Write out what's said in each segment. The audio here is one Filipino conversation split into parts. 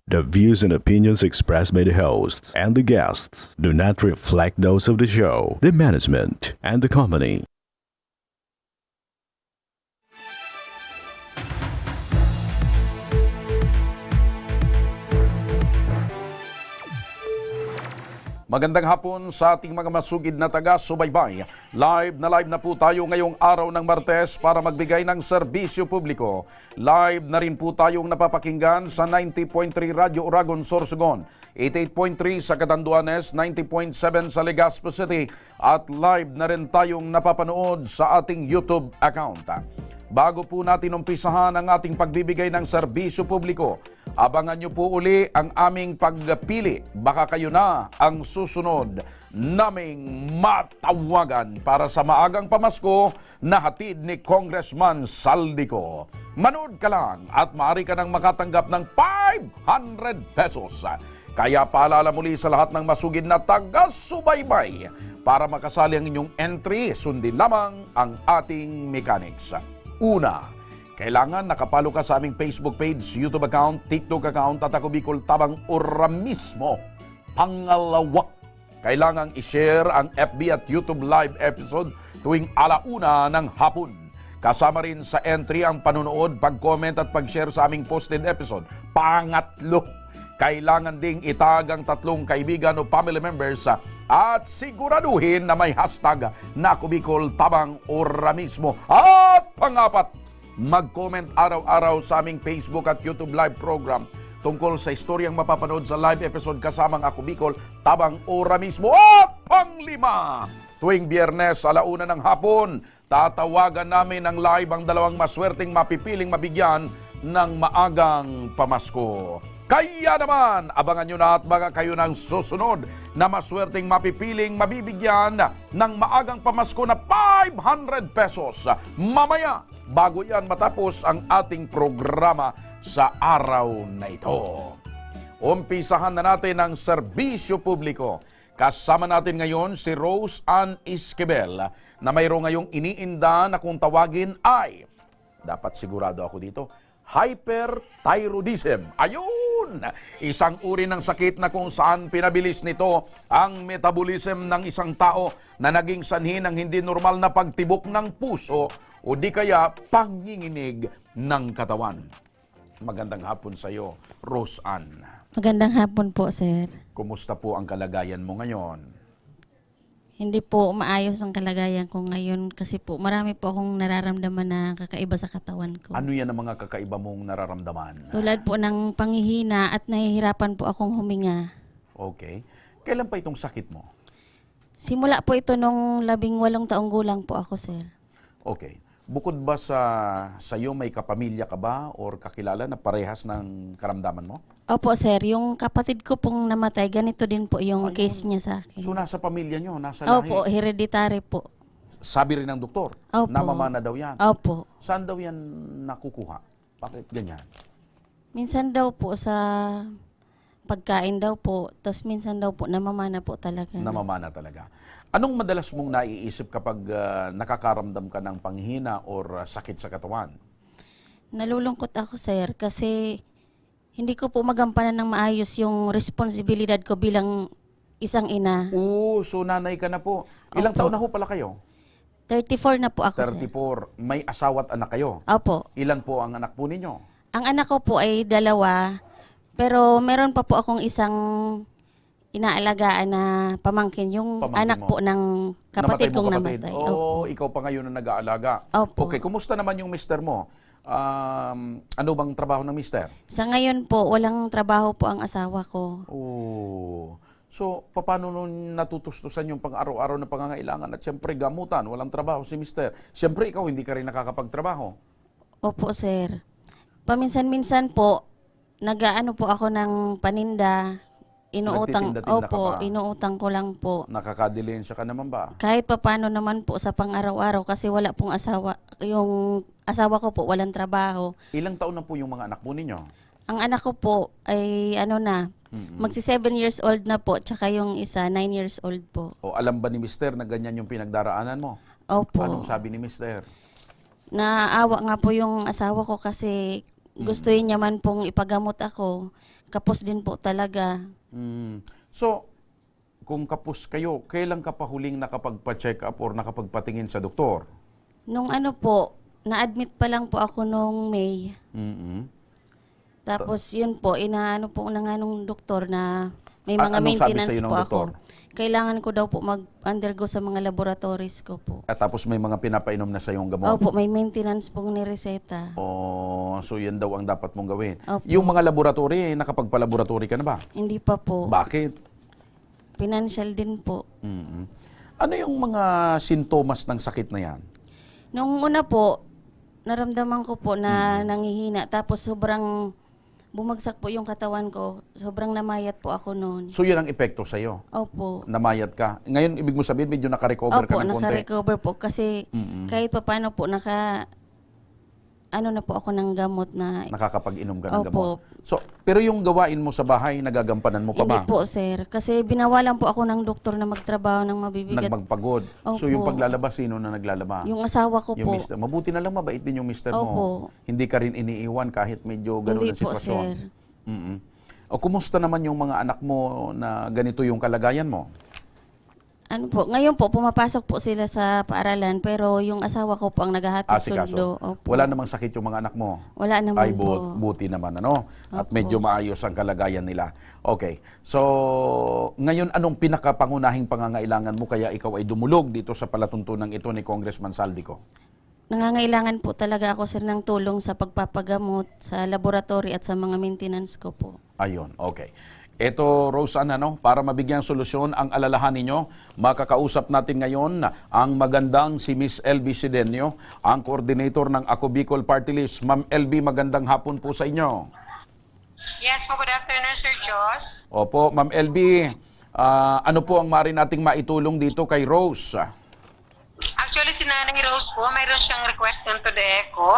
The views and opinions expressed by the hosts and the guests do not reflect those of the show, the management, and the company. Magandang hapon sa ating mga masugid na taga-subaybay. Live na po tayo ngayong araw ng Martes para magbigay ng serbisyo publiko. Live na rin po tayong napapakinggan sa 90.3 Radyo Uragon, Sorsogon, 88.3 sa Catanduanes, 90.7 sa Legazpo City, at live na rin tayong napapanood sa ating YouTube account. Bago po natin umpisahan ang ating pagbibigay ng serbisyo publiko, abangan nyo po uli ang aming pagpili. Baka kayo na ang susunod naming matawagan para sa maagang pamasko na hatid ni Congressman Saldico. Manood ka lang at maaari ka nang makatanggap ng 500 pesos. Kaya paalala muli sa lahat ng masugid na taga-subaybay, para makasali ang inyong entry, sundin lamang ang ating mechanics. Una, kailangan nakapalo ka sa aming Facebook page, YouTube account, TikTok account at Ako Bicol Tabang Ora mismo. Pangalawa, kailangan i-share ang FB at YouTube live episode tuwing 1:00 ng hapon. Kasama rin sa entry ang panunood, pag-comment at pag-share sa aming posted episode. Pangatlo, kailangan ding itag ang 3 kaibigan o family members at siguraduhin na may hashtag na Ako Bicol Tabang Ora mismo. At pangapat, mag-comment araw-araw sa aming Facebook at YouTube live program tungkol sa istoryang mapapanood sa live episode kasamang Ako Bicol Tabang Ora mismo. At panglima, tuwing Biyernes 1:00 ng hapon, tatawagan namin ng live ang 2 maswerteng mapipiling mabigyan ng maagang pamasko. Kaya naman, abangan nyo na at baka kayo ng susunod na maswerteng mapipiling mabibigyan ng maagang pamasko na 500 pesos. Mamaya, bago yan matapos ang ating programa sa araw na ito. Umpisahan na natin ang serbisyo publiko. Kasama natin ngayon si Rose Ann Esquivel na mayroong ngayong iniinda na kung tawagin ay, dapat sigurado ako dito, hyperthyroidism. Ayun! Isang uri ng sakit na kung saan pinabilis nito ang metabolism ng isang tao na naging sanhi ng hindi normal na pagtibok ng puso o di kaya panginginig ng katawan. Magandang hapon sa iyo, Rose Ann. Magandang hapon po, sir. Kumusta po ang kalagayan mo ngayon? Hindi po maayos ang kalagayan ko ngayon kasi po marami po akong nararamdaman na kakaiba sa katawan ko. Ano yan ang mga kakaiba mong nararamdaman? Tulad po ng panghihina at nahihirapan po akong huminga. Okay. Kailan pa itong sakit mo? Simula po ito nung 18 taong gulang po ako, sir. Okay. Bukod ba sa iyo, may kapamilya ka ba or kakilala na parehas ng karamdaman mo? Opo, sir. Yung kapatid ko pong namatay, ganito din po yung Ayun. case niya sa akin. So nasa pamilya nyo, nasa lahi? Opo, hereditary po. Sabi rin ng doktor, Opo. namamana daw yan. Opo. Saan daw yan nakukuha? Bakit ganyan? Minsan daw po sa pagkain daw po, tapos minsan daw po namamana po talaga. Namamana talaga. Anong madalas mong naiisip kapag nakakaramdam ka ng panghina or sakit sa katawan? Nalulungkot ako, sir, kasi hindi ko po magampanan ng maayos yung responsibilidad ko bilang isang ina. Oo, so nanay ka na po. Ilang Opo. taon na ho pala kayo? 34 na po ako, 34. sir. May asawa at anak kayo? Opo. Ilan po ang anak po ninyo? Ang anak ko po ay 2, pero meron pa po akong isang inaalagaan na pamangkin, yung Pamangkin anak mo. po ng kapatid kong mong namatay. Oo, ikaw pa ngayon na nag-aalaga. Opo. Okay, kumusta naman yung mister mo? Ano bang trabaho ng mister? Sa ngayon po, walang trabaho po ang asawa ko. Oh. So, paano nung natutustusan yung pang-araw-araw na pangangailangan at siyempre gamutan, walang trabaho si mister. Siyempre ikaw hindi ka rin nakakapagtrabaho. Opo, sir. Paminsan-minsan po, nag-aano po ako ng paninda. Inuutang, nagtitinda-tinda ka opo, pa? inuutang ko lang po. Nakakadilensya ka naman ba? Kahit papano naman po sa pang-araw-araw kasi wala pong asawa. Yung asawa ko po walang trabaho. Ilang taon na po yung mga anak po ninyo? Ang anak ko po ay magsi 7 years old na po, tsaka yung isa 9 years old po. O alam ba ni mister na ganyan yung pinagdaraanan mo? Opo. Anong sabi ni mister? Naawa nga po yung asawa ko kasi gustuin niya man pong ipagamot ako. Kapos din po talaga. So, kung kapos kayo, kailan ka pa huling nakapagpa-check up or nakapagpatingin sa doktor? Nung ano po, na-admit pa lang po ako nung May. Tapos yun po, inaano po na nga nung doktor na may mga Anong sabi maintenance sa'yo ng po doktor? ako. Kailangan ko daw po mag-undergo sa mga laboratories ko po. At tapos may mga pinapainom na sa iyong gamot? Opo, may maintenance pong nireseta. Oh, so yan daw ang dapat mong gawin. Opo. Yung mga laboratory, nakapagpa-laboratory ka na ba? Hindi pa po. Bakit? Financial din po. Ano yung mga sintomas ng sakit na yan? Nung una po, naramdaman ko po na nangihina. Tapos sobrang bumagsak po yung katawan ko. Sobrang namayat po ako noon. So yun ang epekto sa'yo? Opo. Namayat ka. Ngayon, ibig mo sabihin, medyo nakarecover ka Opo, ng konti? naka-recover po. Kasi kahit pa paano po, ano na po ako ng gamot na... Nakakapag-inom ka ng Opo. gamot. So, pero yung gawain mo sa bahay, nagagampanan mo pa ba? Hindi po, sir. Kasi binawalan po ako ng doktor na magtrabaho ng mabibigat. Nagmagpagod. So Opo. yung paglalaba, sino na naglalaba? Yung asawa ko Yung po. mister. Mabuti na lang, mabait din yung mister mo. Opo. Hindi ka rin iniiwan kahit medyo gano'n Hindi ang po, sitwasyon. sir. O kumusta naman yung mga anak mo na ganito yung kalagayan mo? Ano po, ngayon po, pumapasok po sila sa paaralan, pero yung asawa ko po ang naghahatid Asikaso. sundo. Opo. Wala namang sakit yung mga anak mo? Wala naman Ay, po. buti naman, ano? At Opo. medyo maayos ang kalagayan nila. Okay. So, ngayon, anong pinakapangunahing pangangailangan mo kaya ikaw ay dumulog dito sa palatuntunan ito ni Congressman Saldico? Nangangailangan po talaga ako, sir, ng tulong sa pagpapagamot, sa laboratory at sa mga maintenance ko po. Ayun, okay. Ito, Roseanne, para mabigyang solusyon ang alalahan ninyo, makakausap natin ngayon ang magandang si Miss LB Sidenio, ang coordinator ng Ako Bicol Party List. Ma'am LB, magandang hapon po sa inyo. Yes po, good afternoon, Sir Joss. Opo, Ma'am LB, ano po ang maaari nating maitulong dito kay Rose? Actually, si Nanay Rose po, mayroon siyang request dun to the ECHO.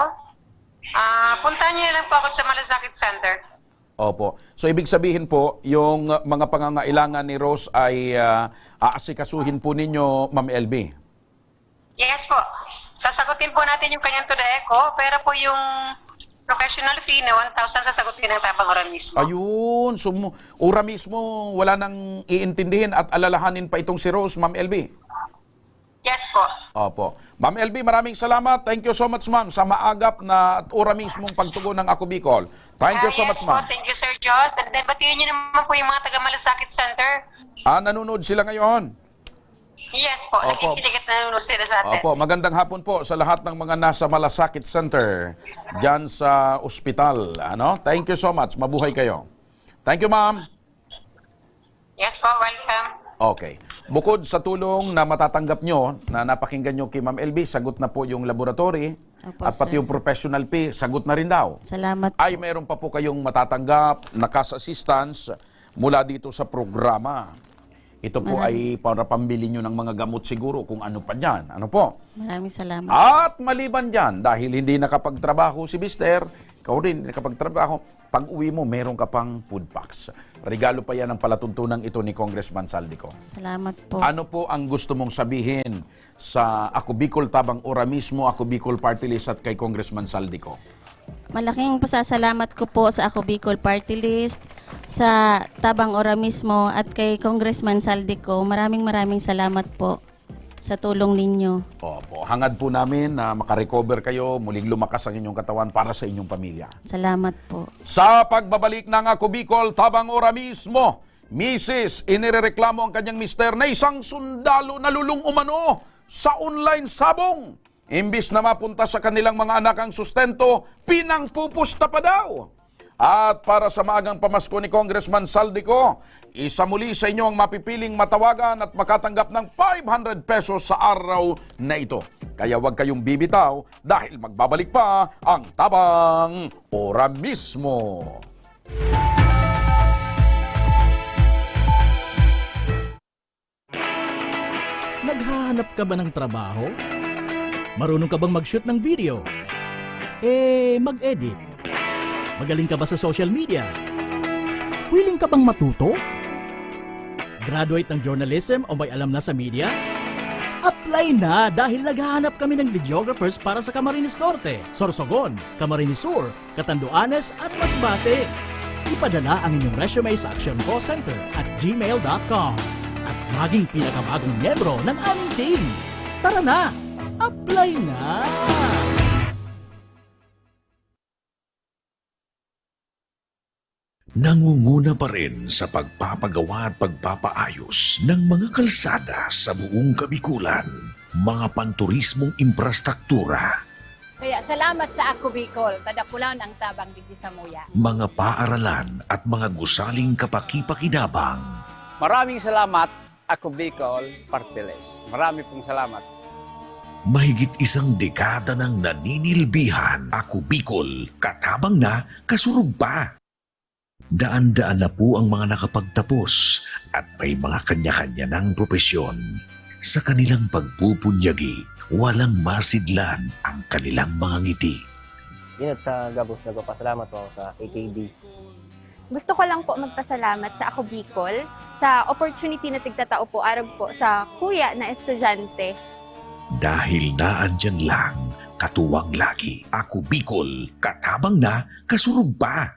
Puntahan niyo lang po ako sa Malasakit Center. Opo. So, ibig sabihin po, yung mga pangangailangan ni Rose ay aasikasuhin po ninyo, Ma'am LB? Yes po. Sasagutin po natin yung kanyang to the ECHO, pero po yung professional fee na 1,000 sasagutin ng Tabang Ora mismo. Ayun. So, ura mismo, wala nang iintindihin at alalahanin pa itong si Rose, Ma'am LB? Yes po. Opo. Ma'am LB, maraming salamat. Thank you so much, ma'am, sa maagap na at ura mismong pagtugon ng Ako Bicol. Thank you so much, Yes po, ma'am. thank you, Sir Joss. And then, batiin niyo naman po yung mga taga Malasakit Center. Nanonood sila ngayon. Yes po, Opo. nakikinig at nanonood sila sa atin. Opo, magandang hapon po sa lahat ng mga nasa Malasakit Center dyan sa ospital. Thank you so much. Mabuhay kayo. Thank you, ma'am. Yes po, welcome. Okay. Bukod sa tulong na matatanggap nyo, na napakinggan nyo kay Ma'am LB, sagot na po yung laboratory Opo, at pati sir. yung professional fee, sagot na rin daw. Salamat po. Ay meron pa po kayong matatanggap na cash assistance mula dito sa programa. Ito po ay para pambili nyo ng mga gamot siguro kung ano pa dyan. Ano po? Maraming salamat. At maliban dyan, dahil hindi nakapagtrabaho si Mister, ikaw rin nakapagtrabaho, pag uwi mo, meron ka pang food packs. Regalo pa yan ang palatuntunan ito ni Congressman Saldico. Salamat po. Ano po ang gusto mong sabihin sa Ako Bicol Tabang Ora mismo, Ako Bicol Party List at kay Congressman Saldico? Malaking pasasalamat ko po sa Ako Bicol Party List, sa Tabang Ora mismo at kay Congressman Saldico. Maraming salamat po sa tulong ninyo. Opo, hangad po namin na makarecover kayo, muling lumakas ang inyong katawan para sa inyong pamilya. Salamat po. Sa pagbabalik ng Ako Bicol Tabang Ora mismo, Mrs. inirereklamo ang kanyang mister na isang sundalo na lulong umano sa online sabong. Imbis na mapunta sa kanilang mga anak ang sustento, pinangpupusta pa daw. At para sa maagang pamasko ni Congressman Saldico, isa muli sa inyo ang mapipiling matawagan at makatanggap ng 500 pesos sa araw na ito. Kaya huwag kayong bibitaw dahil magbabalik pa ang Tabang Ora mismo. Naghahanap ka ba ng trabaho? Marunong ka bang mag-shoot ng video? Mag-edit? Magaling ka ba sa social media? Willing ka bang matuto? Graduate ng journalism o may alam na sa media? Apply na dahil naghahanap kami ng videographers para sa Camarines Norte, Sorsogon, Camarines Sur, Catanduanes at Masbate. Ipadala ang inyong resume sa actioncallcenter@gmail.com at maging pinakabagong miyembro ng aming team. Tara na! Apply na! Nangunguna pa rin sa pagpapagawa at pagpapaayos ng mga kalsada sa buong Kabikulan, mga panturismong infrastruktura, Kaya salamat sa ako Bicol, tadakulaw ang tabang digdi sa muya. mga paaralan at mga gusaling kapakipakinabang. Maraming salamat, ako Bicol Partiles. Marami pong salamat. Mahigit isang dekada ng naninilbihan, Ako Bicol, katabang na, kasurug pa. Daan-daan na po ang mga nakapagtapos at may mga kanya-kanya ng propesyon. Sa kanilang pagpupunyagi, walang masidlan ang kanilang mga ngiti. Inot sa Gabos, nagpapasalamat po ako sa AKB. Gusto ko lang po magpasalamat sa Ako Bicol sa opportunity na tigtatao po arag po sa kuya na estudyante. Dahil naandyan lang, katuwang lagi, Ako Bicol, katabang na, kasurug pa.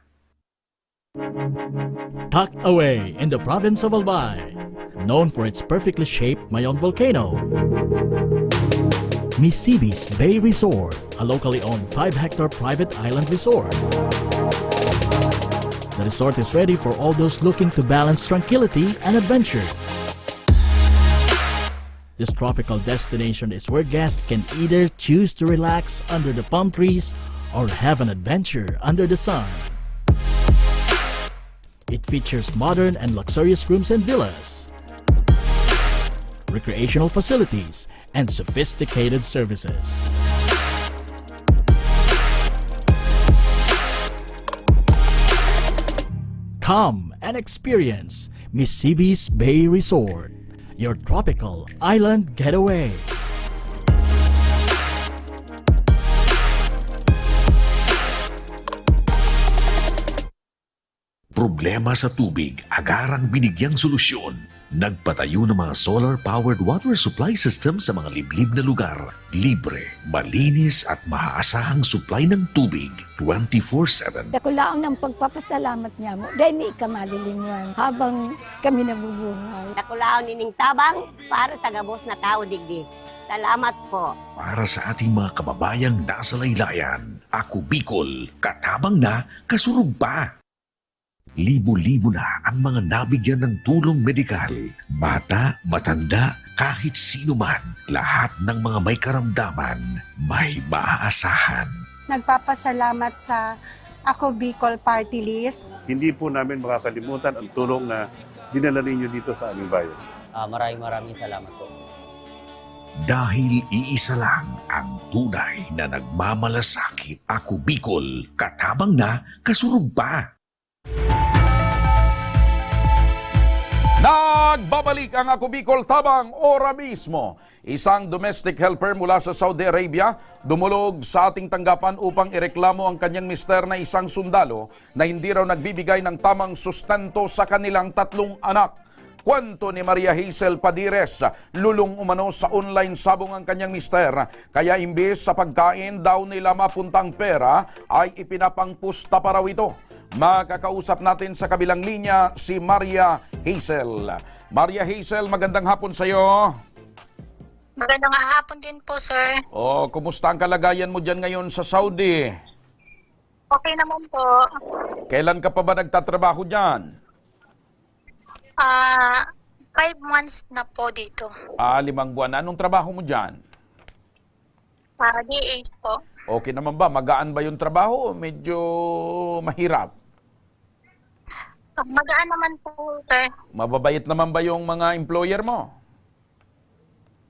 Tucked away in the province of Albay, known for its perfectly shaped Mayon volcano, Misibis Bay Resort, a locally owned 5-hectare private island resort. The resort is ready for all those looking to balance tranquility and adventure. This tropical destination is where guests can either choose to relax under the palm trees or have an adventure under the sun. It features modern and luxurious rooms and villas, recreational facilities, and sophisticated services. Come and experience Misibis Bay Resort, your tropical island getaway. Problema sa tubig, agarang binigyang solusyon. Nagpatayo ng mga solar-powered water supply system sa mga liblib na lugar. Libre, malinis at maaasahang supply ng tubig 24/7. Dakulaon ng pagpapasalamat niya mo, dahil may ikamalilingan habang kami nabubuhay. Dakulaon nining tabang para sa gabos na tao digdi. Salamat po. Para sa ating mga kababayang nasa laylayan, Ako Bicol, katabang na, kasurug pa. Libo-libo na ang mga nabigyan ng tulong medikal. Bata, matanda, kahit sino man, lahat ng mga may karamdaman, may maaasahan. Nagpapasalamat sa Ako Bicol Party List. Hindi po namin makakalimutan ang tulong na dinala ninyo dito sa aming bayan. Maraming salamat po. Dahil iisa lang ang tunay na nagmamalasakit, Ako Bicol, katabang na, kasurug pa. Nagbabalik ang Ako Bicol Tabang ora mismo. Isang domestic helper mula sa Saudi Arabia dumulog sa ating tanggapan upang ireklamo ang kanyang mister na isang sundalo na hindi raw nagbibigay ng tamang sustento sa kanilang 3 anak. Kwento ni Maria Hazel Padires, lulong umano sa online sabong ang kanyang mister. Kaya imbes sa pagkain daw nila mapuntang pera ay ipinapangpusta pa raw ito. Makakausap natin sa kabilang linya si Maria Hazel. Maria Hazel, magandang hapon sa iyo. Magandang hapon din po, sir. Kumusta ang kalagayan mo dyan ngayon sa Saudi? Okay naman po. Kailan ka pa ba nagtatrabaho dyan? 5 months na po dito. 5 buwan. Anong trabaho mo dyan? DH po. Okay naman ba? Magaan ba yung trabaho o medyo mahirap? Magaan naman po, sir. Mababait naman ba yung mga employer mo?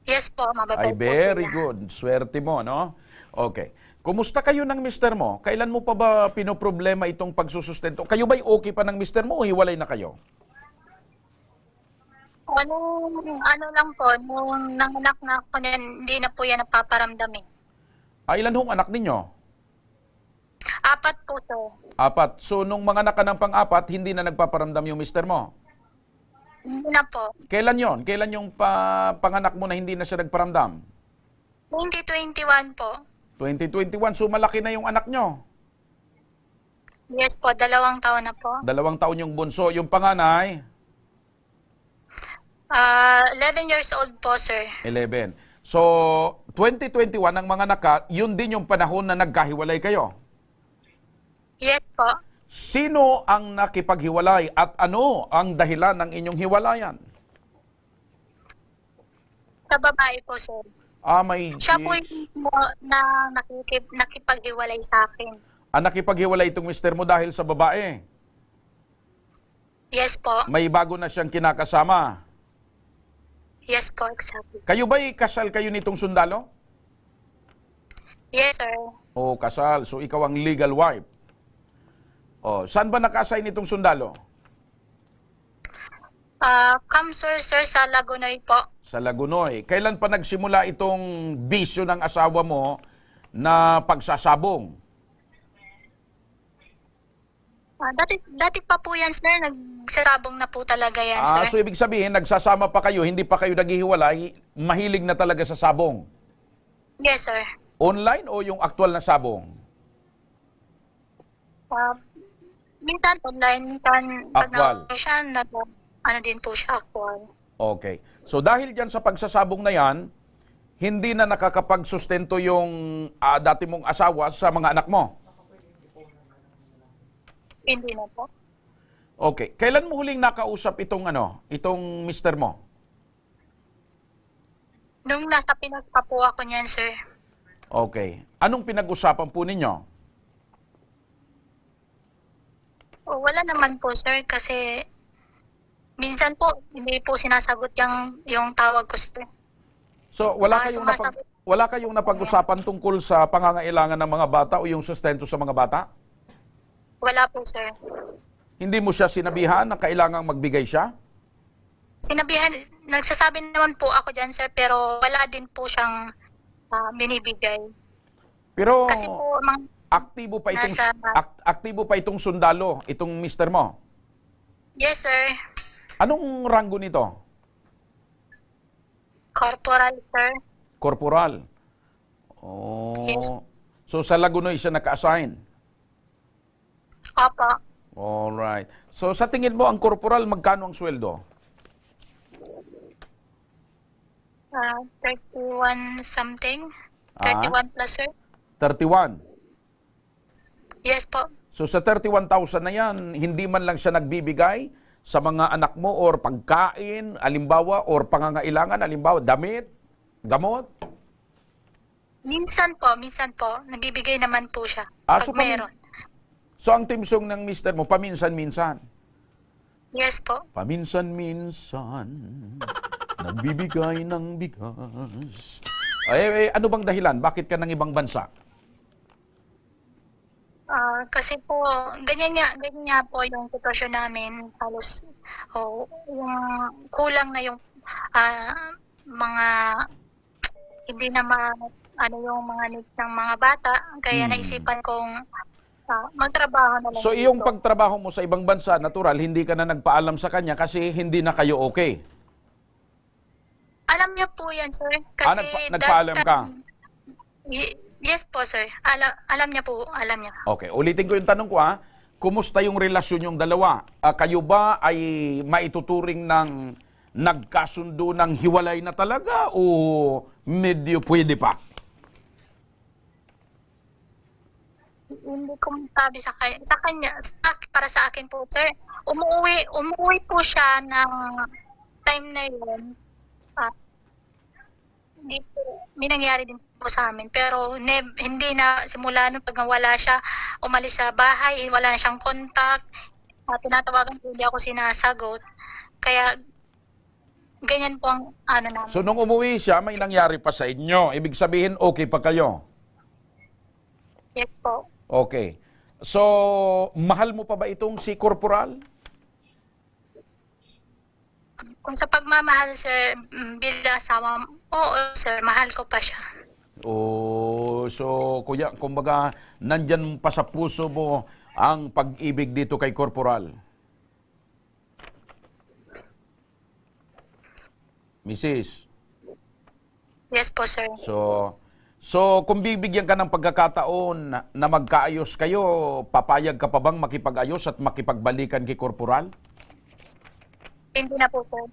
Yes po, mababait Ay, po. very good. Swerte mo, no? Okay. Kumusta kayo ng mister mo? Kailan mo pa ba pinoproblema itong pagsusustento? Kayo ba'y okay pa ng mister mo o hiwalay na kayo? Ano lang po, nung nanganak na ako, hindi na po yan napaparamdam eh. Ilan hong anak ninyo? 4 po, sir. 4. So, nung mga anak ka ng pang-4, hindi na nagpaparamdam yung mister mo? Hindi na po. Kailan yon? Kailan yung panganak mo na hindi na siya nagparamdam? 2021 po. 2021, so malaki na yung anak nyo. Yes po, 2 taon na po. 2 taon yung bunso. Yung panganay, 11 years old po, sir. 11. So, 2021 ang mga naka, yun din yung panahon na nagkahiwalay kayo. Yes po. Sino ang nakipaghiwalay at ano ang dahilan ng inyong hiwalayan? Sa babae po, sir. May Siya po yung na nakipag-iwalay sa akin. nakipaghiwalay itong mister mo dahil sa babae. Yes po. May bago na siyang kinakasama. Yes po, exactly. Kayo ba'y kasal kayo nitong sundalo? Yes, sir. O kasal. So ikaw ang legal wife. Saan ba naka-assign itong sundalo? Sir, sa Lagunoy po. Sa Lagunoy. Kailan pa nagsimula itong bisyo ng asawa mo na pagsasabong? Dati pa po yan, sir. Nagsasabong na po talaga yan, sir. So ibig sabihin, nagsasama pa kayo, hindi pa kayo naghihiwalay, mahilig na talaga sa sabong? Yes, sir. Online o yung aktual na sabong? Minsan online, minsan pag Actual. siya, ano din po siya, actual. Okay. So dahil dyan sa pagsasabong na yan, hindi na nakakapagsustento yung dati mong asawa sa mga anak mo? Hindi na po. Okay. Kailan mo huling nakausap itong mister mo? Nung nasa Pinas pa po ako niyan, sir. Okay. Anong pinag-usapan po ninyo? Wala naman po, sir, kasi minsan po, hindi po sinasagot yung tawag ko, sir. So, wala kayong napag-usapan tungkol sa pangangailangan ng mga bata o yung sustento sa mga bata? Wala po, sir. Hindi mo siya sinabihan na kailangang magbigay siya? Sinabihan, nagsasabi naman po ako dyan, sir, pero wala din po siyang binibigay. Pero Kasi po, aktibo pa itong sundalo, itong mister mo? Yes, sir. Anong ranggo nito? Corporal, sir. Corporal. Yes. So sa Lagunoy siya naka-assign? Opo. Alright. So sa tingin mo, ang corporal, magkano ang sweldo? 31 something. 31 plus, sir. 31? Yes po. So sa 31,000 na yan, hindi man lang siya nagbibigay sa mga anak mo or pagkain, alimbawa, or pangangailangan, alimbawa, damit, gamot? Minsan po. Nagbibigay naman po siya. Pag So meron. So ang timsong ng mister mo, paminsan-minsan? Yes po. Paminsan-minsan, nagbibigay ng bigas. Ano bang dahilan? Bakit ka ng ibang bansa? Kasi po, ganyan nga po yung sitwasyon namin. Halos, yung kulang na yung mga, hindi na yung mga needs ng mga bata. Kaya naisipan kong magtrabaho na lang. So iyong pagtrabaho mo sa ibang bansa, natural, hindi ka na nagpaalam sa kanya kasi hindi na kayo okay? Alam niya po yan, sir. Kasi nagpaalam ka? Yes po, sir. Alam niya po, alam niya. Okay, ulitin ko yung tanong ko Kumusta yung relasyon yung dalawa? Kayo ba ay maituturing ng nagkasundo ng hiwalay na talaga o medyo pwede pa? Hindi ko masabi sa kanya. Para sa akin po, sir. Umuwi po siya ng time na yun. Hindi po, may nangyari din po sa amin. Pero hindi na, simula nung pag nawala siya, umalis sa bahay, wala na siyang contact. Tinatawagan po, hindi ako sinasagot. Kaya, ganyan po ang namin. So nung umuwi siya, may nangyari pa sa inyo. Ibig sabihin, okay pa kayo? Yes po. Okay. So, mahal mo pa ba itong si Corporal? Kung sa pagmamahal, sir, bilang asawa, oo, sir, mahal ko pa siya. So, kuya, kumbaga, nandyan pa sa puso mo ang pag-ibig dito kay Corporal? Mrs. Yes po, sir. So kung bibigyan ka ng pagkakataon na magkaayos kayo, papayag ka pa bang makipag-ayos at makipagbalikan kay Korporal? Hindi na po, sir.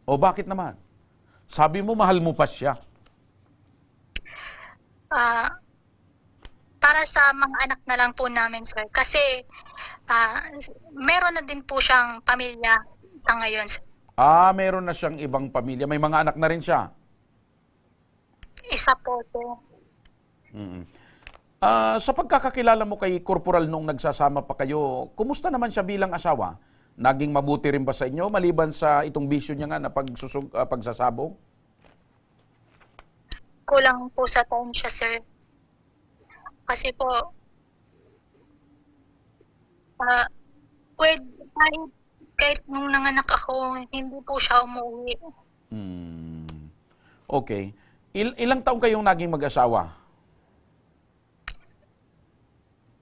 O bakit naman? Sabi mo mahal mo pa siya. Para sa mga anak na lang po namin, sir. Kasi meron na din po siyang pamilya sa ngayon, sir. Meron na siyang ibang pamilya. May mga anak na rin siya. Isa po, sir. Sa pagkakakilala mo kay Korporal nung nagsasama pa kayo, kumusta naman siya bilang asawa? Naging mabuti rin ba sa inyo maliban sa itong bisyo niya nga na pagsasabong? Kulang po sa time siya, sir. Kasi po, kahit nung nanganak ako, hindi po siya umuwi. Okay. Ilang taong kayong naging mag-asawa?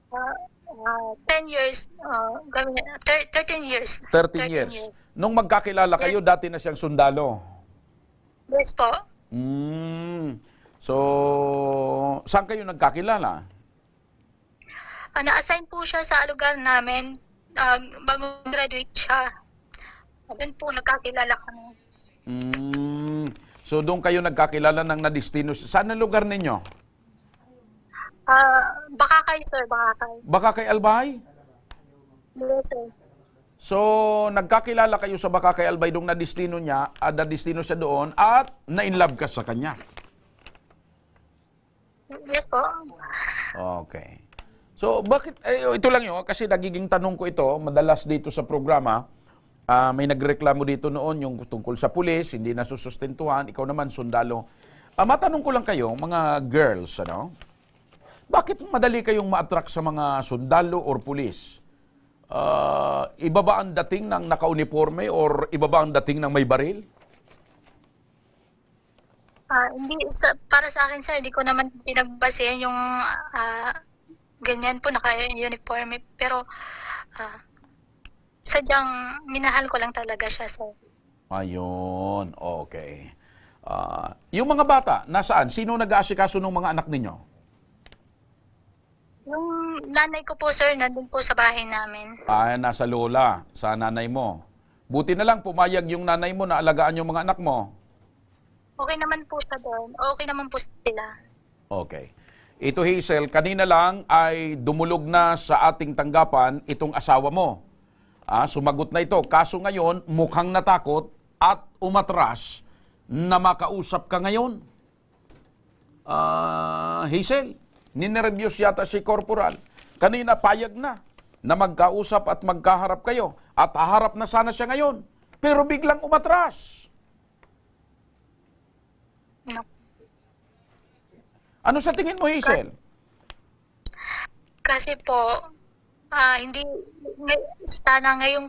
10 years, 13 years. 13 years. Nung magkakilala kayo, dati na siyang sundalo? Yes po. So, saan kayo nagkakilala? Na-assign po siya sa lugar namin bago graduate siya. Doon po nagkakilala kami. So, doon kayo nagkakilala ng nadistino. Saan ang lugar ninyo? Bakakay, sir. Bakakay. Bakakay Albay? Yes, sir. So, nagkakilala kayo sa Bakakay Albay nung nadistino siya doon at na-inlove ka sa kanya. Yes po. Okay. So, bakit, ito lang yun, kasi nagiging tanong ko ito, madalas dito sa programa, may nagreklamo dito noon yung tungkol sa pulis, hindi nasusustentuhan, ikaw naman sundalo. Matanong ko lang kayo, mga girls, bakit madali kayong ma-attract sa mga sundalo or pulis? Iba ba ang dating ng naka-uniforme or iba ba ang dating ng may baril? Hindi, para sa akin, sir, hindi ko naman pinagbasehan yung ganyan po, naka-uniforme. Pero sadyang minahal ko lang talaga siya, sir. Ayun, okay. Yung mga bata, nasaan? Sino nag-aasikaso ng mga anak ninyo? Yung nanay ko po, sir, nandun po sa bahay namin. Nasa lola, sa nanay mo. Buti na lang, pumayag yung nanay mo na alagaan yung mga anak mo. Okay naman po siya doon. Okay naman po sila. Okay. Ito, Hazel, kanina lang ay dumulog na sa ating tanggapan itong asawa mo. Sumagot na ito. Kaso ngayon, mukhang natakot at umatras na makausap ka ngayon. Hazel, ninervyos yata si Korporal. Kanina payag na magkausap at magkaharap kayo. At haharap na sana siya ngayon. Pero biglang umatras. No. Ano sa tingin mo, Hazel? Kasi po, hindi sana ngayon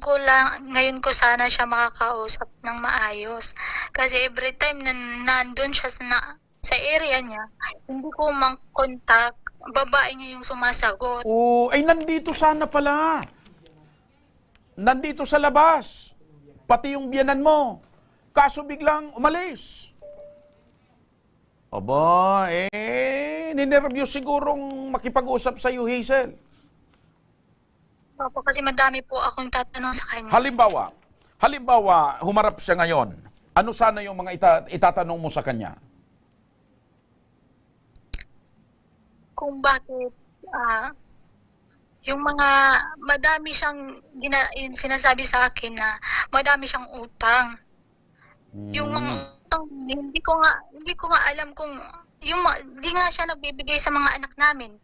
ko sana siya makakausap ng maayos. Kasi every time na nandun siya sa area niya, hindi ko mang-contact, babae niya yung sumasagot. Ay nandito sana pala. Nandito sa labas. Pati yung biyanan mo. Kaso biglang umalis. Aba, ninervyos sigurong makipag-usap sa iyo, Hazel. Opo, kasi madami po akong tatanong sa kanya. Halimbawa, humarap siya ngayon. Ano sana yung mga itatanong mo sa kanya? Kung bakit, yung mga, madami siyang, sinasabi sa akin na madami siyang utang. Yung mga utang, hindi ko nga alam kung, di nga siya nagbibigay sa mga anak namin.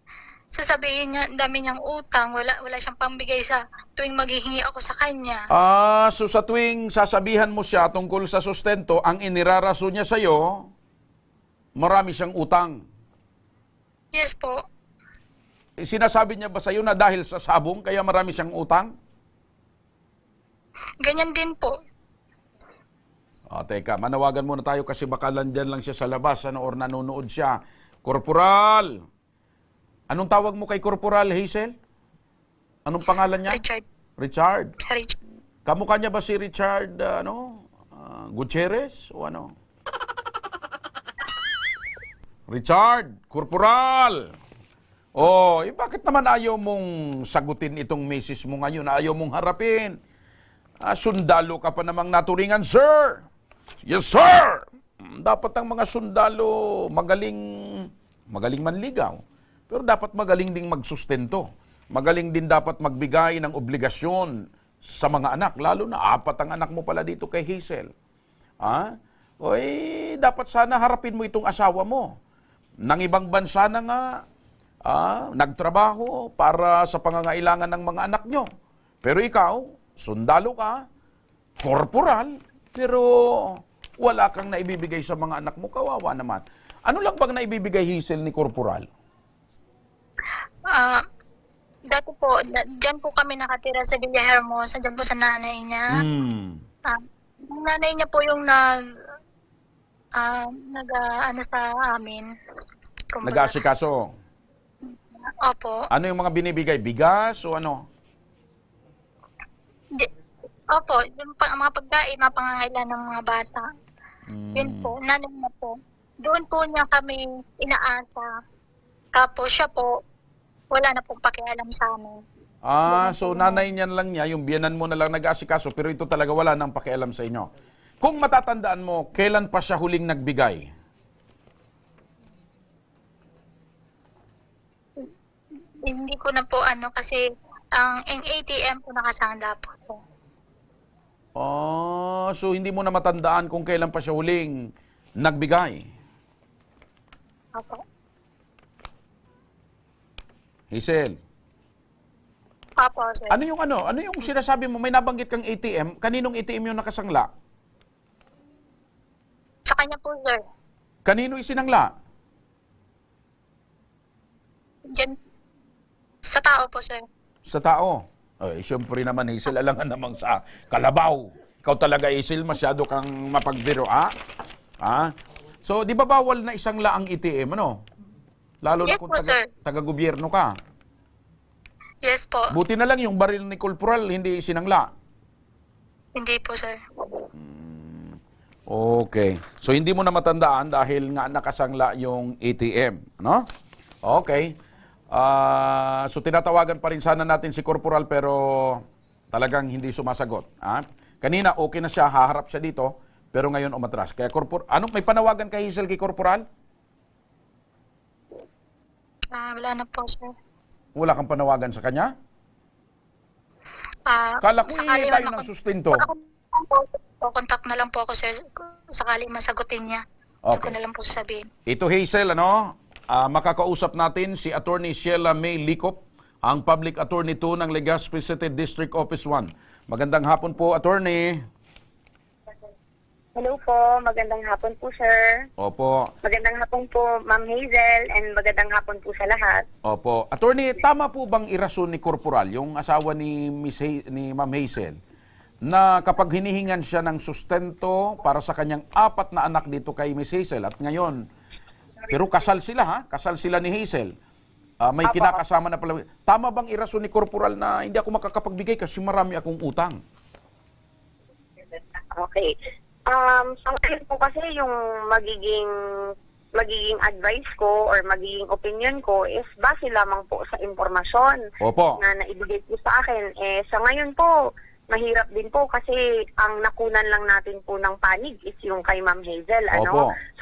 Sasabihin niya, dami niyang utang, wala siyang pambigay sa tuwing maghihingi ako sa kanya. So sa tuwing sasabihan mo siya tungkol sa sustento, ang iniraraso niya sa'yo, marami siyang utang. Yes po. Sinasabi niya ba sa'yo na dahil sa sabong, kaya marami siyang utang? Ganyan din po. Teka, manawagan muna tayo kasi baka landyan lang siya sa labas or nanonood siya. Korporal! Anong tawag mo kay Korporal, Hazel? Anong pangalan niya? Richard. Richard? Richard. Kamukha niya ba si Richard, Gutierrez o ano? Richard, Corporal. Bakit naman ayaw mong sagutin itong misis mo ngayon? Ayaw mong harapin? Sundalo ka pa namang naturingan, sir. Yes, sir. Dapat ang mga sundalo magaling manligaw. Pero dapat magaling ding magsustento. Magaling din dapat magbigay ng obligasyon sa mga anak. Lalo na 4 ang anak mo pala dito kay Hazel. Dapat sana harapin mo itong asawa mo. Nang ibang bansa na nga, nagtrabaho para sa pangangailangan ng mga anak nyo. Pero ikaw, sundalo ka, korporal, pero wala kang naibibigay sa mga anak mo. Kawawa naman. Ano lang bang naibibigay, Hazel, ni korporal? Dati po, dyan po kami nakatira sa Villahermosa, dyan po sa nanay niya. Yung nanay niya po yung sa amin. Nag-aasikaso? Opo. Ano yung mga binibigay? Bigas o ano? Opo, yung mga pagkain, mga pangangailangan ng mga bata. Yun po, nanay niya po. Doon po niya kami inaasa. Tapos siya po, wala na pong pakialam sa amin. So nanay niyan lang niya, yung biyanan mo na lang nag-aasikaso, pero ito talaga wala nang pakialam sa inyo. Kung matatandaan mo, kailan pa siya huling nagbigay? Hindi ko na po kasi ang ATM po nakasanda po. So hindi mo na matandaan kung kailan pa siya huling nagbigay? Opo. Hazel? Opo, sir. Ano yung sinasabi mo? May nabanggit kang ATM. Kaninong ATM yung nakasangla? Sa kanya po, sir. Kanino isinangla? Diyan. Sa tao po, sir. Sa tao? Siyempre naman, Hazel, alangan namang sa kalabaw. Ikaw talaga, Hazel, masyado kang mapagbiro, So, di ba bawal na isangla ang ATM, ano? Lalo Yes na kung po, sir. taga-gobyerno ka. Yes po. Buti na lang yung baril ni Corporal hindi isinangla. Hindi po, sir. Okay. So, hindi mo na matandaan dahil nga nakasangla yung ATM, no? Okay. So, tinatawagan pa rin sana natin si Corporal pero talagang hindi sumasagot. Kanina, okay na siya, haharap siya dito, pero ngayon umatras. Kaya, may panawagan kay Hazel kay Corporal? Wala na po, sir. Wala kang panawagan sa kanya? Kala ko tayo ng sustento. Contact na lang po ako, sir, sakali masagutin niya. Okay. Ko na lang po sasabihin. Ito, Hazel, makakausap natin si Attorney Sheila May Licop, ang Public Attorney 2 ng Legazpi City District Office 1. Magandang hapon po, Attorney. Hello po, magandang hapon po, sir. Opo. Magandang hapon po, Ma'am Hazel, and magandang hapon po sa lahat. Opo. Attorney, tama po bang irason ni Corporal, yung asawa ni Ma'am Hazel, na kapag hinihingan siya ng sustento para sa kanyang 4 na anak dito kay Miss Hazel at ngayon, pero kasal sila kasal sila ni Hazel, may kinakasama na pala. Tama bang irason ni Corporal na hindi ako makakapagbigay kasi marami akong utang? Okay. So ngayon po kasi yung magiging advice ko or magiging opinion ko is base lamang po sa impormasyon na naibigay po sa akin. Sa ngayon po, mahirap din po kasi ang nakunan lang natin po ng panig is yung kay Ma'am Hazel.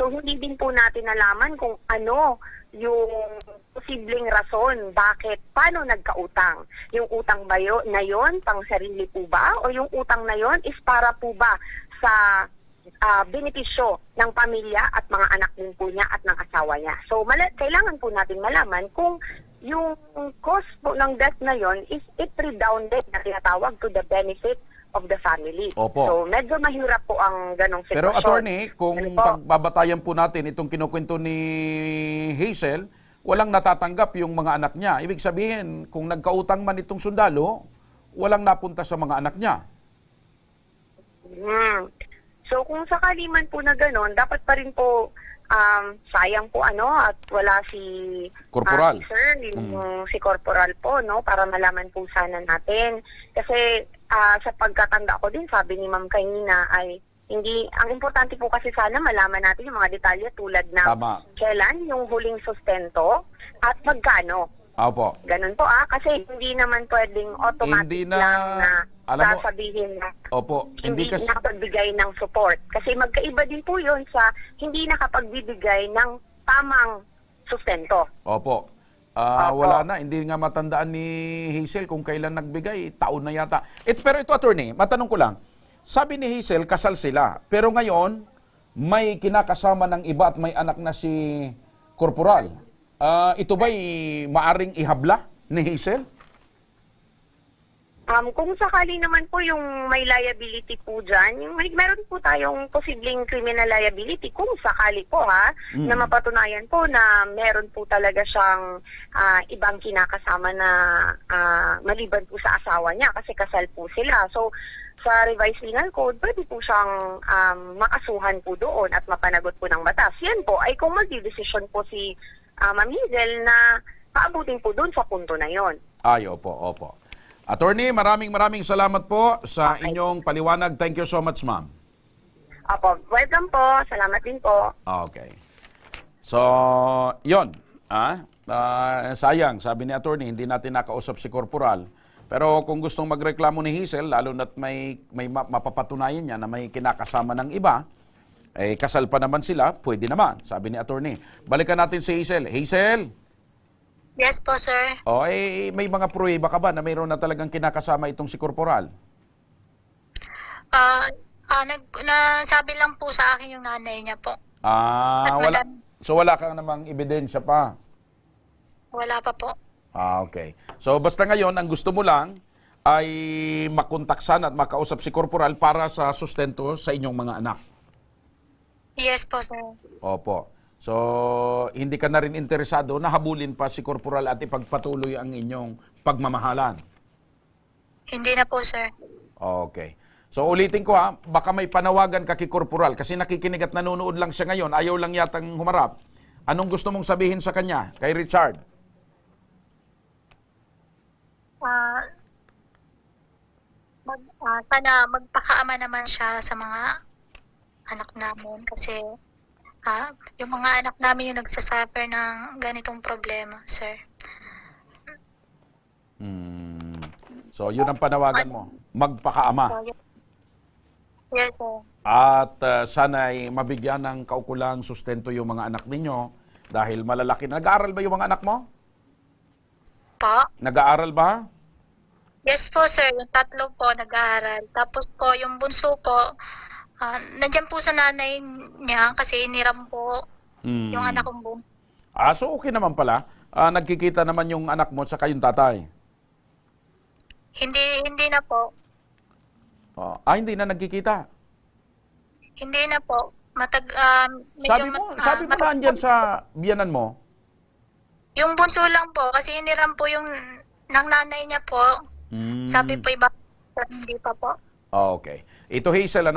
So hindi din po natin nalaman kung ano yung posibleng rason paano nagkautang. Yung utang ba na yon pang sarili po ba o yung utang na yon is para po ba sa benepisyo ng pamilya at mga anak din po niya at ng asawa niya. So kailangan po natin malaman kung yung cost po ng death na yon is it redounded na tinatawag to the benefit of the family. Opo. So medyo mahirap po ang ganong sitwasyon. Pero attorney, kung pagbabatayan po natin itong kinukwento ni Hazel, walang natatanggap yung mga anak niya. Ibig sabihin, kung nagkautang man itong sundalo, walang napunta sa mga anak niya. So kung sakali man po na gano'n, dapat pa rin po sayang po at wala si Corporal. Si Corporal po, para malaman po sana natin. Kasi sa pagkatanda ko din, sabi ni Ma'am kanina ay Hindi, ang importante po kasi sana malaman natin yung mga detalye tulad ng Tama. kailan yung huling sustento at magkano. Opo. Ganun po kasi hindi naman pwedeng automatic lang na sasabihin na Opo, hindi nakapagbigay ng support. Kasi magkaiba din po yun sa hindi nakapagbibigay ng tamang sustento. Opo. Wala na, hindi nga matandaan ni Hazel kung kailan nagbigay, taon na yata. Pero ito, attorney, matanong ko lang, sabi ni Hazel, kasal sila, pero ngayon, may kinakasama ng iba at may anak na si Corporal. Ito ba'y maaring ihabla ni Hazel? Kung sakali naman po yung may liability po dyan, meron po tayong posibleng criminal liability kung sakali po na mapatunayan po na meron po talaga siyang ibang kinakasama na maliban po sa asawa niya kasi kasal po sila. So, sa revised penal code, pwede po siyang makasuhan po doon at mapanagot po ng batas. Yan po ay kung magdidesisyon po si Ma'am Hazel na paabutin po doon sa punto na yon. Ay, opo. Attorney, maraming salamat po sa inyong paliwanag. Thank you so much, ma'am. Opo, welcome po. Salamat din po. Okay. So, yon. Sayang, sabi ni attorney, hindi natin nakausap si Corporal. Pero kung gustong magreklamo ni Hazel, lalo na't may mapapatunayan niya na may kinakasama ng iba, kasal pa naman sila, pwede naman, sabi ni attorney. Balikan natin si Hazel. Hazel! Yes po, sir. May mga pruweba ka ba na mayroon na talagang kinakasama itong si Corporal? Sabi lang po sa akin yung nanay niya po. Wala. So wala kang namang ebidensya pa? Wala pa po. Okay. So basta ngayon, ang gusto mo lang ay makontaksan at makausap si Corporal para sa sustento sa inyong mga anak. Yes po, sir. Opo. So, hindi ka na rin interesado na habulin pa si Corporal at ipagpatuloy ang inyong pagmamahalan? Hindi na po, sir. Okay. So, ulitin ko baka may panawagan ka kay Corporal kasi nakikinig at nanonood lang siya ngayon, ayaw lang yatang humarap. Anong gusto mong sabihin sa kanya, kay Richard? Sana magpakaama naman siya sa mga anak namin kasi yung mga anak namin yung nagsasuffer ng ganitong problema, sir. So, yun ang panawagan mo. Magpakaama. Yes, sir. At sana ay mabigyan ng kaukulang sustento yung mga anak ninyo dahil malalaki. Nag-aaral ba yung mga anak mo? Po? Nag-aaral ba? Yes po, sir. Yung tatlo po nag-aaral. Tapos po, yung bunso po, nandiyan po sa nanay niya kasi iniram po yung anak kong bunso. So okay naman pala. Nagkikita naman yung anak mo sa kayong tatay? Hindi na po. Hindi na nagkikita? Hindi na po. Sabi mo nandyan sa biyanan mo? Yung bunso lang po kasi iniram po yung ng nanay niya po. Sabi po iba, hindi pa po. Okay. Ito Hazel,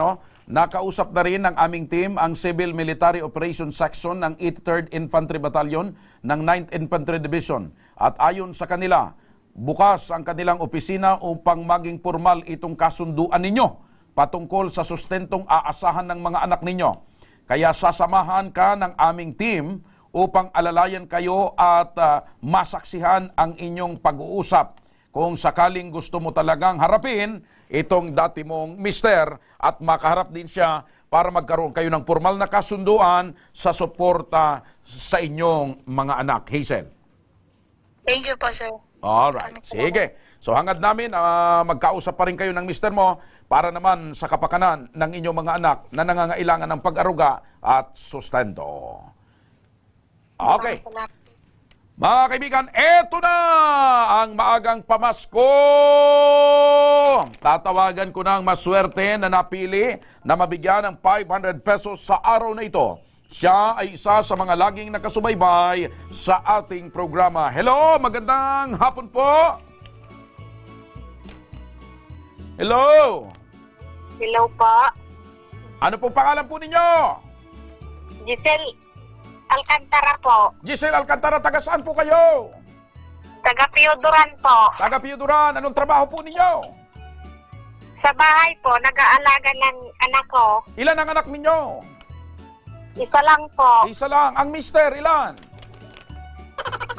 nakausap na rin ng aming team ang Civil Military Operations Section ng 83rd Infantry Battalion ng 9th Infantry Division. At ayon sa kanila, bukas ang kanilang opisina upang maging formal itong kasunduan ninyo patungkol sa sustentong aasahan ng mga anak ninyo. Kaya sasamahan ka ng aming team upang alalayan kayo at masaksihan ang inyong pag-uusap. Kung sakaling gusto mo talagang harapin itong dati mong mister at makaharap din siya para magkaroon kayo ng formal na kasunduan sa suporta sa inyong mga anak. Hazel. Thank you po, sir. Alright. Sige. So hangad namin, magkausap pa rin kayo ng mister mo para naman sa kapakanan ng inyong mga anak na nangangailangan ng pag-aruga at sustento. Okay. Mga kaibigan, eto na ang maagang pamasko. Tatawagan ko na ang maswerte na napili na mabigyan ng 500 pesos sa araw na ito. Siya ay isa sa mga laging nakasubaybay sa ating programa. Hello, magandang hapon po. Hello. Hello po. Ano pong pangalan po ninyo? Giselle Alcantara po. Giselle Alcantara, taga saan po kayo? Taga Pioduran po. Taga Pioduran, anong trabaho po ninyo? Sa Sa bahay po, nag-aalaga ng anak ko. Ilan ang anak ninyo? Isa lang po. Isa lang. Ang mister, ilan?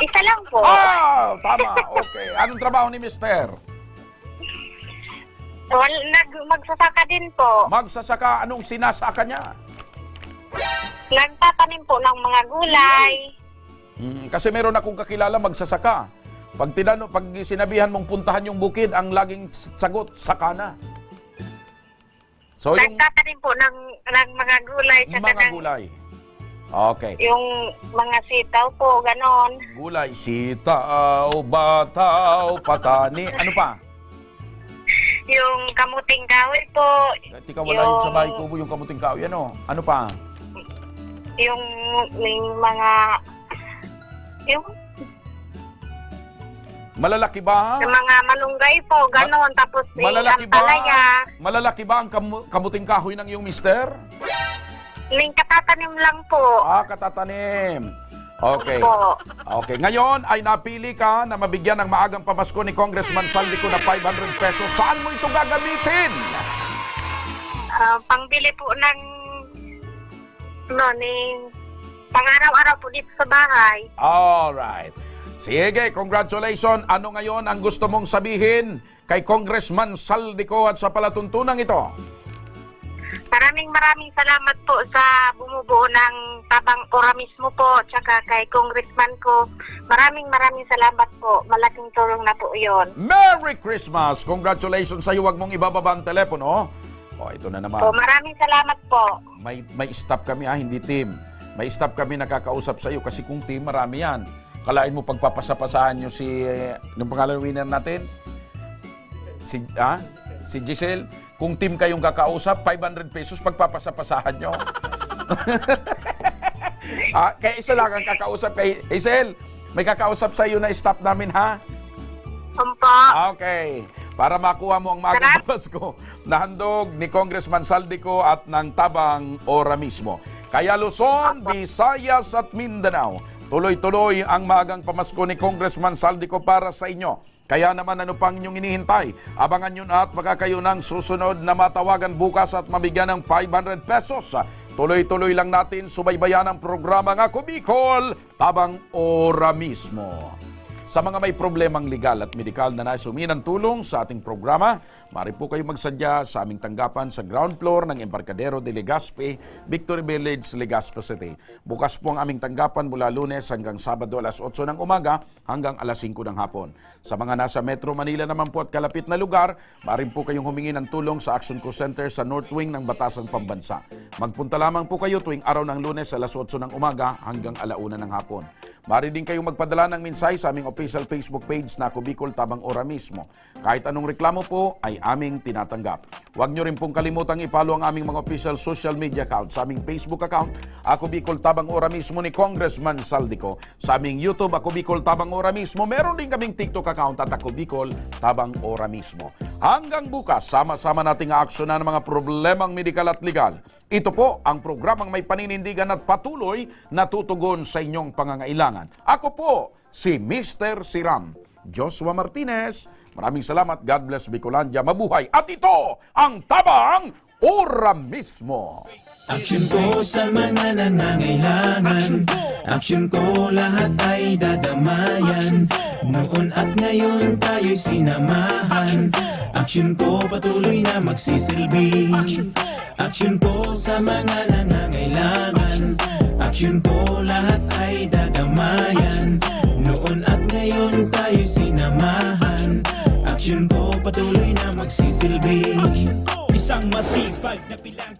Isa lang po. Ah, tama. Okay. Anong trabaho ni mister? Magsasaka din po. Magsasaka. Anong sinasaka niya? Nagtatanim po ng mga gulay. Kasi meron akong kakilala magsasaka. Pag sinabihan mong puntahan yung bukid, ang laging sagot, saka na. So, Nagtatanim po ng mga gulay. Mga gulay. Okay. Yung mga sitaw po, ganon. Gulay, sitaw, bataw, patani. Ano pa? Yung kamuting kahoy po. Tika, wala sa bahay ko yung kamuting kahoy. Ano pa? Yung mga... Malalaki ba? Yung mga malunggay po, ganon. Tapos Malalaki ang palaya. Malalaki ba ang kamuting kahoy ng iyong mister? Katatanim lang po. Katatanim. Okay. Opo. Okay. Ngayon ay napili ka na mabigyan ng maagang pamasko ni Congressman Saldico na 500 pesos. Saan mo ito gagamitin? Pangbili po ng pang-araw-araw po dito sa bahay. Alright. Sige, congratulations. Ano ngayon ang gusto mong sabihin kay Congressman Saldico at sa palatuntunang ito? Maraming salamat po sa bumubuo ng Tabang Ora mismo po, tsaka kay Congressman ko. Maraming salamat po. Malaking tulong na po yon. Merry Christmas! Congratulations sa iyo. Huwag mong ibababa ang telepono. Ito na naman. Maraming salamat po. May staff kami hindi team. May staff kami nakakausap sa iyo kasi kung team, marami yan. Kalain mo pagpapasapasahan nyo yung pangalan winner natin? Si Giselle. Kung team kayong kakausap, 500 pesos pagpapasapasahan nyo. Kaya isa lang ang kakausap kay Giselle. May kakausap sa iyo na staff namin, ha? Okay. Para makuha mo ang magang Pasko na handog ni Congressman Saldico at ng Tabang Ora mismo. Kaya Luzon, Visayas at Mindanao, tuloy-tuloy ang magang pamasko ni Congressman Saldico para sa inyo. Kaya naman ano pang inyong inihintay? Abangan nyo na at baka kayo ng susunod na matawagan bukas at mabigyan ng 500 pesos. Tuloy-tuloy lang natin subaybayan ang programa ng Ako Bicol, Tabang Ora mismo. Sa mga may problemang legal at medikal na nais humingi ng tulong sa ating programa, maaari po kayo magsadya sa aming tanggapan sa ground floor ng Embarcadero de Legazpi, Victory Village, Legazpi City. Bukas po ang aming tanggapan mula Lunes hanggang Sabado alas 8 ng umaga hanggang alas 5 ng hapon. Sa mga nasa Metro Manila naman po at kalapit na lugar, maaari po kayong humingi ng tulong sa Action Co Center sa North Wing ng Batasan Pambansa. Magpunta lamang po kayo tuwing araw ng Lunes alas 8 ng umaga hanggang alauna ng hapon. Maaari din kayong magpadala ng mensahe sa aming official Facebook page na Ako Bicol Tabang Ora mismo. Kahit anong reklamo po ay aming tinatanggap. Huwag nyo rin pong kalimutang i-follow ang aming mga official social media account. Sa aming Facebook account, Ako Bicol Tabang Ora mismo ni Congressman Saldico. Sa aming YouTube, Ako Bicol Tabang Ora mismo. Meron din kaming TikTok account at Ako Bicol Tabang Ora mismo. Hanggang bukas, sama-sama nating aaksyonan ng mga problemang medikal at legal. Ito po ang programang may paninindigan at patuloy na tutugon sa inyong pangangailangan. Ako po, si Mr. Siram Joshua Martinez. Maraming salamat. God bless Bicolandia. Mabuhay. At ito ang Tabang Ora mismo. Aksyon ko sa mga nangangailangan. Aksyon ko lahat ay dadamayan. Noon at ngayon tayo'y sinamahan. Aksyon ko patuloy na magsisilbi. Aksyon ko sa mga nangangailangan. Aksyon ko lahat ay dadamayan. Noon at ngayon tayo'y sinamahan. Aksyon ko patuloy na magsisilbi. Isang masipag na pilang